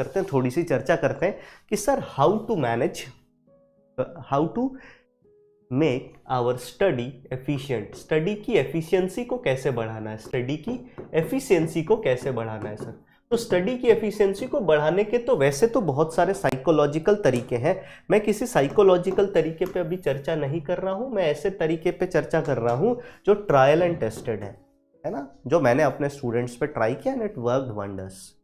करते हैं, थोड़ी सी चर्चा करते हैं कि sir how to make our study efficient. Study की एफिशिएंसी को कैसे बढ़ाना है, स्टडी की एफिशिएंसी को कैसे बढ़ाना है सर। तो स्टडी की एफिशिएंसी को बढ़ाने के तो वैसे तो बहुत सारे साइकोलॉजिकल तरीके हैं। मैं किसी साइकोलॉजिकल तरीके पे अभी चर्चा नहीं कर रहा हूं, मैं ऐसे तरीके पे चर्चा कर रहा हूं जो ट्रायल एंड टेस्टेड है ना, जो मैंने अपने स्टूडेंट्स पे ट्राई किया एंड इट वर्कड वंडर्स।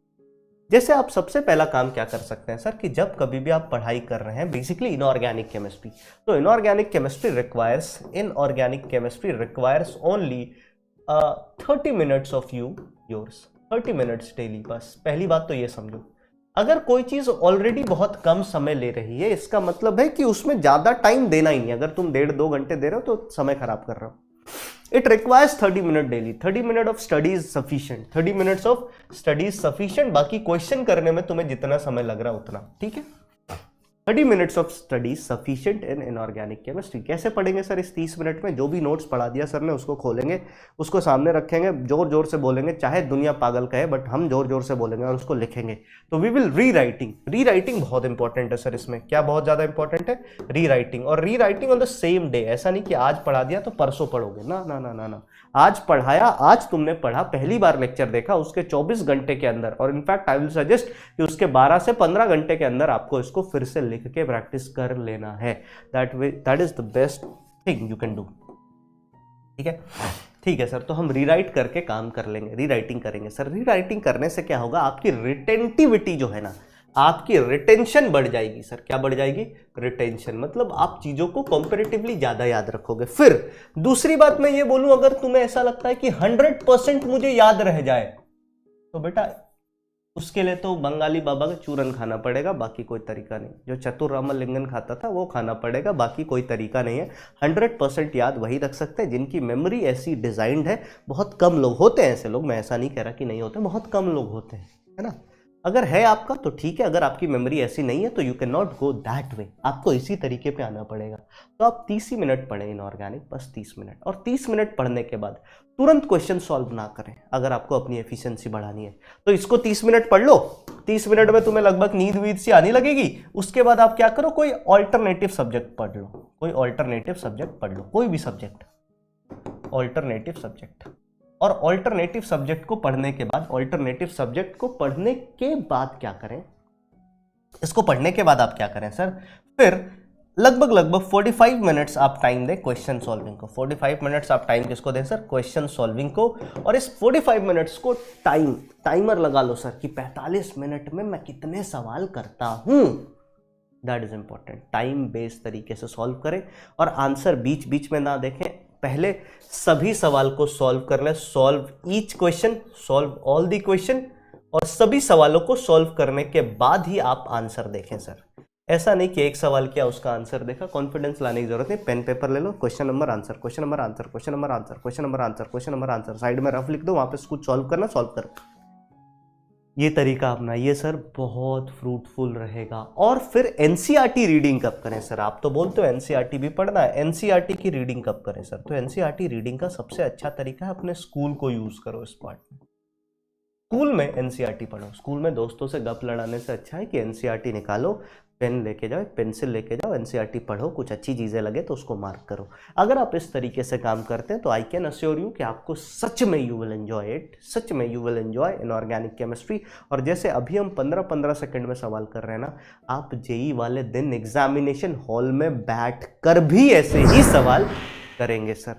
जैसे आप सबसे पहला काम क्या कर सकते हैं सर कि जब कभी भी आप पढ़ाई कर रहे हैं बेसिकली इनऑर्गेनिक केमिस्ट्री, तो inorganic chemistry requires only 30 minutes of yours, 30 minutes daily. बस पहली बात तो ये समझो, अगर कोई चीज ऑलरेडी बहुत कम समय ले रही है इसका मतलब है कि उसमें ज्यादा टाइम देना ही नहीं। अगर तुम 1.5-2 घंटे दे रहे हो तो समय खराब कर रहे हो। It requires 30 minutes daily. 30 minutes of study is sufficient. 30 minutes of study is sufficient. बाकी क्वेश्चन करने में तुम्हें जितना समय लग रहा है उतना, ठीक है। 30 minutes of study is sufficient in inorganic chemistry. कैसे पढ़ेंगे सर इस 30 मिनट में? जो भी नोट्स पढ़ा दिया सर ने उसको खोलेंगे, उसको सामने रखेंगे, जोर जोर से बोलेंगे, चाहे दुनिया पागल कहे बट हम जोर जोर से बोलेंगे और उसको लिखेंगे। तो वी विल रीराइटिंग बहुत इंपॉर्टेंट है सर। इसमें क्या बहुत ज्यादा इंपॉर्टेंट है? रीराइटिंग। और rewriting on the same day. ऐसा नहीं कि आज पढ़ा दिया तो परसों पढ़ोगे, ना ना ना ना ना। आज पढ़ाया, आज तुमने पढ़ा, पहली बार लेक्चर देखा, उसके 24 घंटे के अंदर, और इनफैक्ट आई विल सजेस्ट कि उसके 12 से 15 घंटे के अंदर आपको इसको फिर से लिख के प्रैक्टिस कर लेना है। That is the best thing you can do, ठीक है। ठीक है सर, तो हम रीराइट करके काम कर लेंगे, रीराइटिंग करेंगे सर। रीराइटिंग करने से क्या होगा, आपकी रिटेंटिविटी जो है ना, आपकी रिटेंशन बढ़ जाएगी सर। क्या बढ़ जाएगी? रिटेंशन। मतलब आप चीजों को कंपैरेटिवली ज्यादा याद रखोगे। फिर दूसरी बात मैं ये बोलूं, अगर तुम्हें ऐसा लगता है कि 100% मुझे याद रह जाए, तो बेटा उसके लिए तो बंगाली बाबा का चूरन खाना पड़ेगा, बाकी कोई तरीका नहीं। जो चतुर रामलिंगन खाता था वो खाना पड़ेगा, बाकी कोई तरीका नहीं है। 100% याद वही रख सकते हैं जिनकी मेमोरी ऐसी डिजाइंड है। बहुत कम लोग होते हैं ऐसे लोग, मैं ऐसा नहीं कह रहा कि नहीं होते, बहुत कम लोग होते हैं, है ना। अगर है आपका तो ठीक है, अगर आपकी मेमोरी ऐसी नहीं है तो you can not go that way, आपको इसी तरीके पे आना पड़ेगा। तो आप 30 ही मिनट पढ़ें इनऑर्गेनिक, बस 30 मिनट। और 30 मिनट पढ़ने के बाद तुरंत क्वेश्चन सॉल्व ना करें। अगर आपको अपनी एफिशिएंसी बढ़ानी है तो इसको 30 मिनट पढ़ लो। 30 मिनट में तुम्हें लगभग नींद वीद सी आने लगेगी। उसके बाद आप क्या करो, कोई ऑल्टरनेटिव सब्जेक्ट पढ़ लो, कोई ऑल्टरनेटिव सब्जेक्ट पढ़ लो, कोई भी सब्जेक्ट, ऑल्टरनेटिव सब्जेक्ट। और ऑल्टरनेटिव सब्जेक्ट को पढ़ने के बाद, ऑल्टरनेटिव सब्जेक्ट को पढ़ने के बाद क्या करें, इसको पढ़ने के बाद आप क्या करें सर, फिर लगभग 45 मिनट्स आप टाइम दें क्वेश्चन सॉल्विंग को। 45 मिनट्स आप टाइम किसको दें सर? क्वेश्चन सॉल्विंग को। और इस 45 मिनट्स को टाइमर लगा लो सर कि 45 मिनट में मैं कितने सवाल करता हूं। That is important. Time based तरीके से सॉल्व करें और आंसर बीच बीच में ना देखें। पहले सभी सवाल को सॉल्व कर ले, solve each question, solve all the question, और सभी सवालों को सॉल्व करने के बाद ही आप आंसर देखें सर। ऐसा नहीं कि एक सवाल किया उसका आंसर देखा। कॉन्फिडेंस लाने की जरूरत नहीं, पेन पेपर ले लो, question number answer, question number answer, question number answer, question number answer, question number answer, side में रफ लिख दो, वहां पे कुछ सॉल्व करना, सॉल्व करो। ये तरीका अपनाइए सर, बहुत फ्रूटफुल रहेगा। और फिर एनसीईआरटी रीडिंग कब करें सर? आप तो बोलते हो एनसीईआरटी भी पढ़ना है, एनसीईआरटी की रीडिंग कब करें सर? तो एनसीईआरटी रीडिंग का सबसे अच्छा तरीका है अपने स्कूल को यूज करो इस पार्ट में। स्कूल में एनसीईआरटी पढ़ो। स्कूल में दोस्तों से गप लड़ाने से अच्छा है कि एनसीईआरटी निकालो, पेन लेके जाओ, पेंसिल लेके जाओ, एनसीईआरटी पढ़ो, कुछ अच्छी चीज़ें लगे तो उसको मार्क करो। अगर आप इस तरीके से काम करते हैं तो आई कैन अश्योर यू कि आपको सच में यू विल एंजॉय इट, सच में you will enjoy inorganic chemistry. और जैसे अभी हम 15-15 सेकंड में सवाल कर रहे हैं ना, आप जेई वाले दिन एग्जामिनेशन हॉल में बैठ कर भी ऐसे ही सवाल करेंगे सर।